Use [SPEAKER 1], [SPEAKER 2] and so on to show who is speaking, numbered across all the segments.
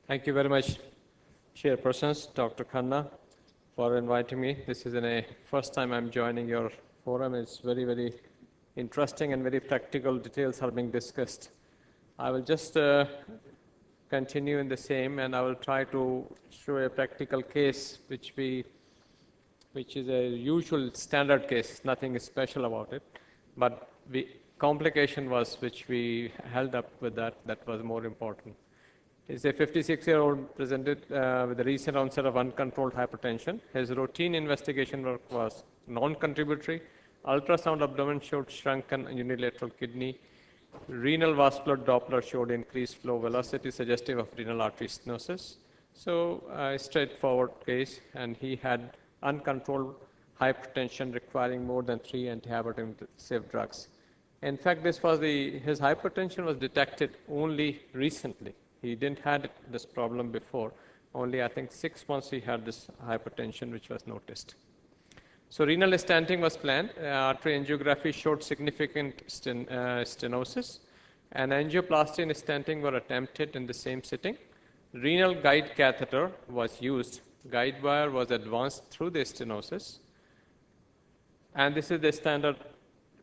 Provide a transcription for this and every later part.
[SPEAKER 1] Thank you very much, Chairpersons, Dr. Khanna, for inviting me. This is the first time I'm joining your forum. It's very, very interesting and very practical details are being discussed. I will just continue in the same, and I will try to show a practical case which is a usual standard case, nothing special about it. But the complication was which we held up with that was more important. Is a 56-year-old presented with a recent onset of uncontrolled hypertension. His routine investigation work was non-contributory. Ultrasound abdomen showed shrunken unilateral kidney. Renal vascular Doppler showed increased flow velocity suggestive of renal artery stenosis. So a straightforward case, and he had uncontrolled hypertension requiring more than 3 antihypertensive drugs. In fact, his hypertension was detected only recently. He didn't had this problem before. Only, I think, 6 months he had this hypertension, which was noticed. So renal stenting was planned. Artery angiography showed significant stenosis. And angioplasty and stenting were attempted in the same sitting. Renal guide catheter was used. Guide wire was advanced through the stenosis. And this is the standard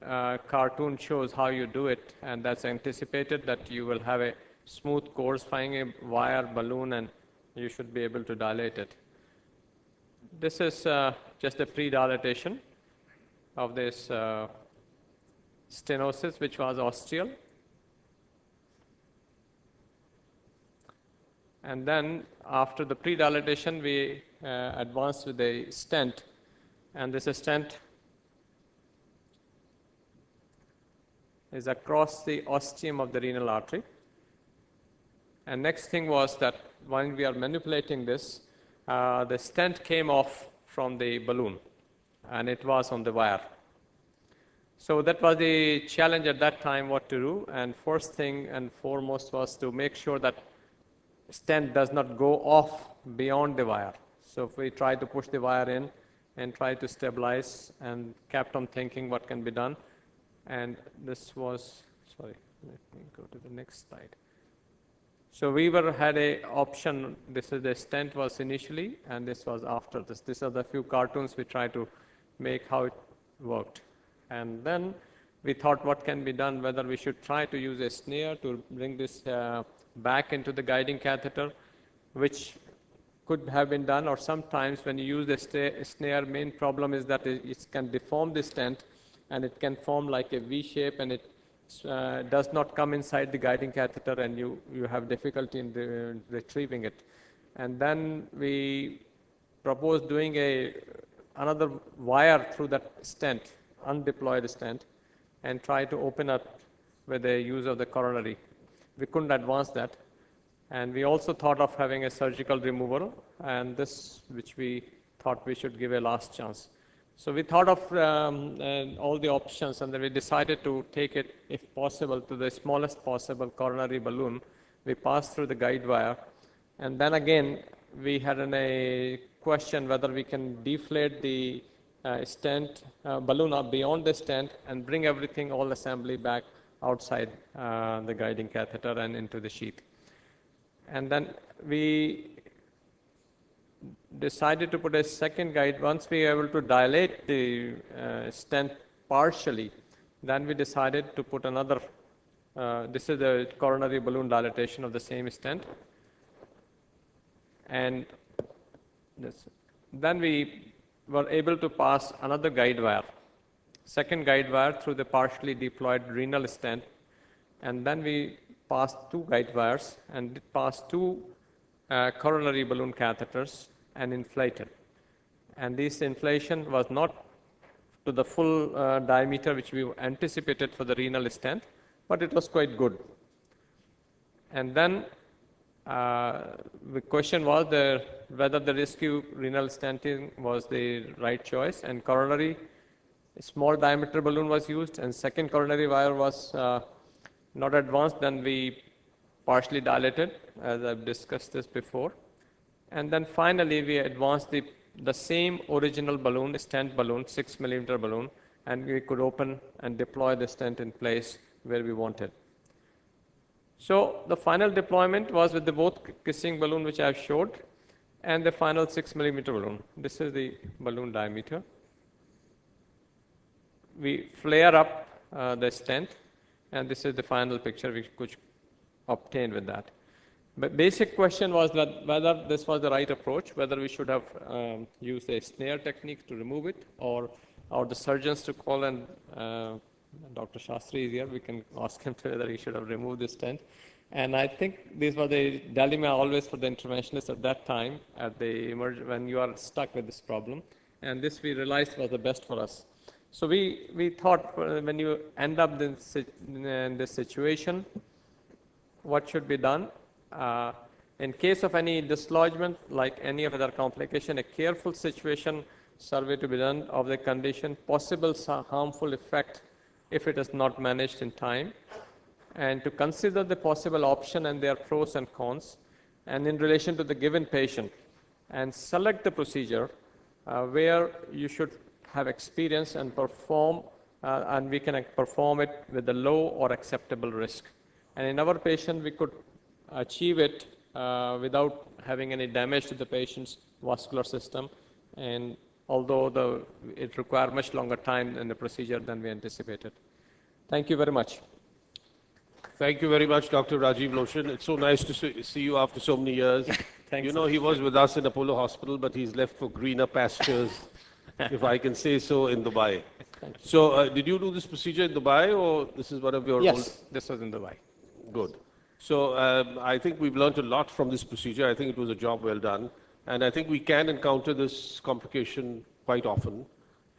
[SPEAKER 1] cartoon shows how you do it. And that's anticipated that you will have a smooth course, finding a wire balloon, and you should be able to dilate it. This is just a pre-dilatation of this stenosis, which was ostial. And then after the pre-dilatation, we advanced with a stent. And this stent is across the ostium of the renal artery. And next thing was that when we are manipulating this, the stent came off from the balloon, and it was on the wire. So that was the challenge at that time, what to do. And first thing and foremost was to make sure that stent does not go off beyond the wire. So if we try to push the wire in and try to stabilize, and kept on thinking what can be done. And this was, sorry, let me go to the next slide. So we had a option. This is the stent was initially, and this was after this. These are the few cartoons we try to make how it worked. And then we thought what can be done, whether we should try to use a snare to bring this back into the guiding catheter, which could have been done, or sometimes when you use the snare, main problem is that it can deform the stent, and it can form like a V shape, and it does not come inside the guiding catheter, and you have difficulty in retrieving it. And then we proposed doing another wire through that stent, undeployed stent, and try to open up with the use of the coronary. We couldn't advance that. And we also thought of having a surgical removal, and this, which we thought we should give a last chance. So we thought of all the options, and then we decided to take it, if possible, to the smallest possible coronary balloon. We passed through the guide wire, and then again we had a question whether we can deflate the stent balloon up beyond the stent and bring everything, all assembly, back outside the guiding catheter and into the sheath. And then we decided to put a second guide. Once we were able to dilate the stent partially, then we decided to put another, this is the coronary balloon dilatation of the same stent. And then we were able to pass another guide wire, second guide wire through the partially deployed renal stent. And then we passed 2 guide wires and passed 2 coronary balloon catheters and inflated. And this inflation was not to the full diameter which we anticipated for the renal stent, but it was quite good. And then the question was whether the rescue renal stenting was the right choice, and coronary small diameter balloon was used, and second coronary wire was not advanced. Then we partially dilated, as I've discussed this before. And then finally, we advanced the same original balloon, stent balloon, 6 millimeter balloon, and we could open and deploy the stent in place where we wanted. So the final deployment was with the both kissing balloon which I have showed and the final 6 millimeter balloon. This is the balloon diameter. We flare up the stent, and this is the final picture we could obtain with that. But basic question was that whether this was the right approach, whether we should have used a snare technique to remove it, or the surgeons to call, and Dr. Shastri is here, we can ask him whether he should have removed the stent. And I think this was the dilemma always for the interventionists at that time, when you are stuck with this problem. And this we realized was the best for us. So we thought when you end up in this situation, what should be done? In case of any dislodgement, like any other complication, a careful situation survey to be done of the condition, possible harmful effect if it is not managed in time, and to consider the possible option and their pros and cons, and in relation to the given patient, and select the procedure where you should have experience and perform, and we can perform it with a low or acceptable risk. And in our patient, we could achieve it without having any damage to the patient's vascular system, and although it required much longer time in the procedure than we anticipated. Thank you very much.
[SPEAKER 2] Thank you very much, Dr. Rajiv Lochan. It's so nice to see you after so many years.
[SPEAKER 1] Thanks.
[SPEAKER 2] You know, he was with us in Apollo Hospital, but he's left for greener pastures, if I can say so, in Dubai. So, did you do this procedure in Dubai, or this is one of your
[SPEAKER 1] Yes, this was in Dubai.
[SPEAKER 2] Good. So, I think we've learned a lot from this procedure. I think it was a job well done. And I think we can encounter this complication quite often.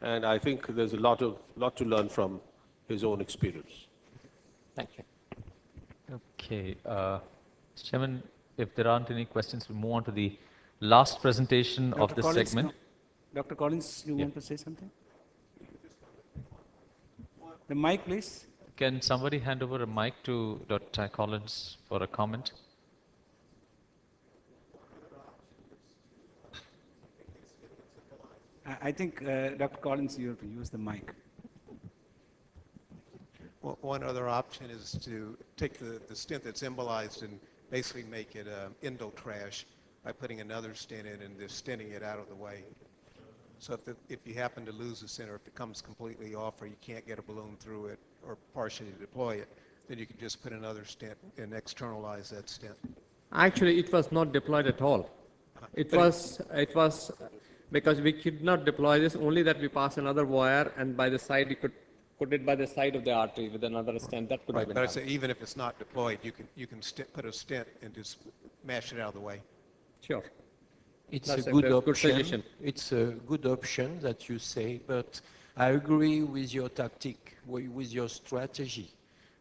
[SPEAKER 2] And I think there's a lot to learn from his own experience.
[SPEAKER 1] Thank you.
[SPEAKER 3] Okay. Chairman, if there aren't any questions, we move on to the last presentation of this segment.
[SPEAKER 4] Dr. Collins, you want to say something? The mic, please.
[SPEAKER 3] Can somebody hand over a mic to Dr. Collins for a comment?
[SPEAKER 4] I think, Dr. Collins, you have to use the mic.
[SPEAKER 5] Well, one other option is to take the stent that's embolized and basically make it endo trash by putting another stent in and just stenting it out of the way. So if you happen to lose the stent, or if it comes completely off, or you can't get a balloon through it or partially deploy it, then you can just put another stent and externalize that stent.
[SPEAKER 1] Actually, it was not deployed at all. It was because we could not deploy this, only that we pass another wire, and by the side, you could put it by the side of the artery with another stent. That could have been
[SPEAKER 5] But I
[SPEAKER 1] done.
[SPEAKER 5] say even if it's not deployed, you can put a stent and just mash it out of the way.
[SPEAKER 1] Sure.
[SPEAKER 6] It's
[SPEAKER 1] That's
[SPEAKER 6] a good
[SPEAKER 1] good
[SPEAKER 6] option.
[SPEAKER 1] suggestion.
[SPEAKER 6] It's a good option that you say, but I agree with your tactic, with your strategy.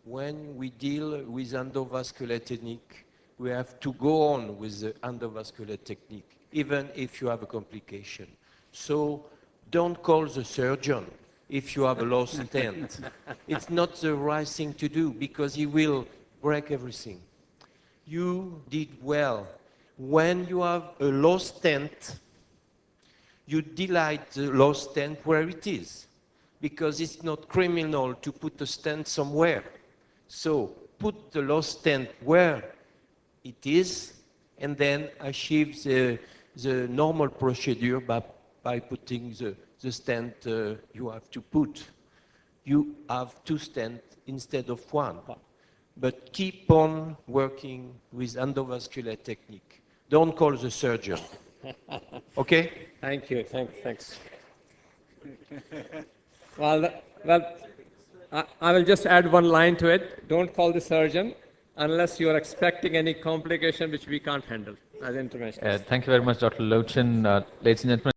[SPEAKER 6] When we deal with endovascular technique, we have to go on with the endovascular technique, even if you have a complication. So don't call the surgeon if you have a lost stent. It's not the right thing to do, because he will break everything. You did well. When you have a lost stent, you delight the lost stent where it is, because it's not criminal to put a stent somewhere. So put the lost stent where it is, and then achieve the normal procedure by putting the stent you have to put. You have 2 stents instead of 1. But keep on working with endovascular technique. Don't call the surgeon. Okay?
[SPEAKER 1] Thank you. Thanks. Well, I will just add one line to it. Don't call the surgeon unless you are expecting any complication which we can't handle as intervention.
[SPEAKER 3] Thank you very much, Dr. Lochan. Ladies and gentlemen.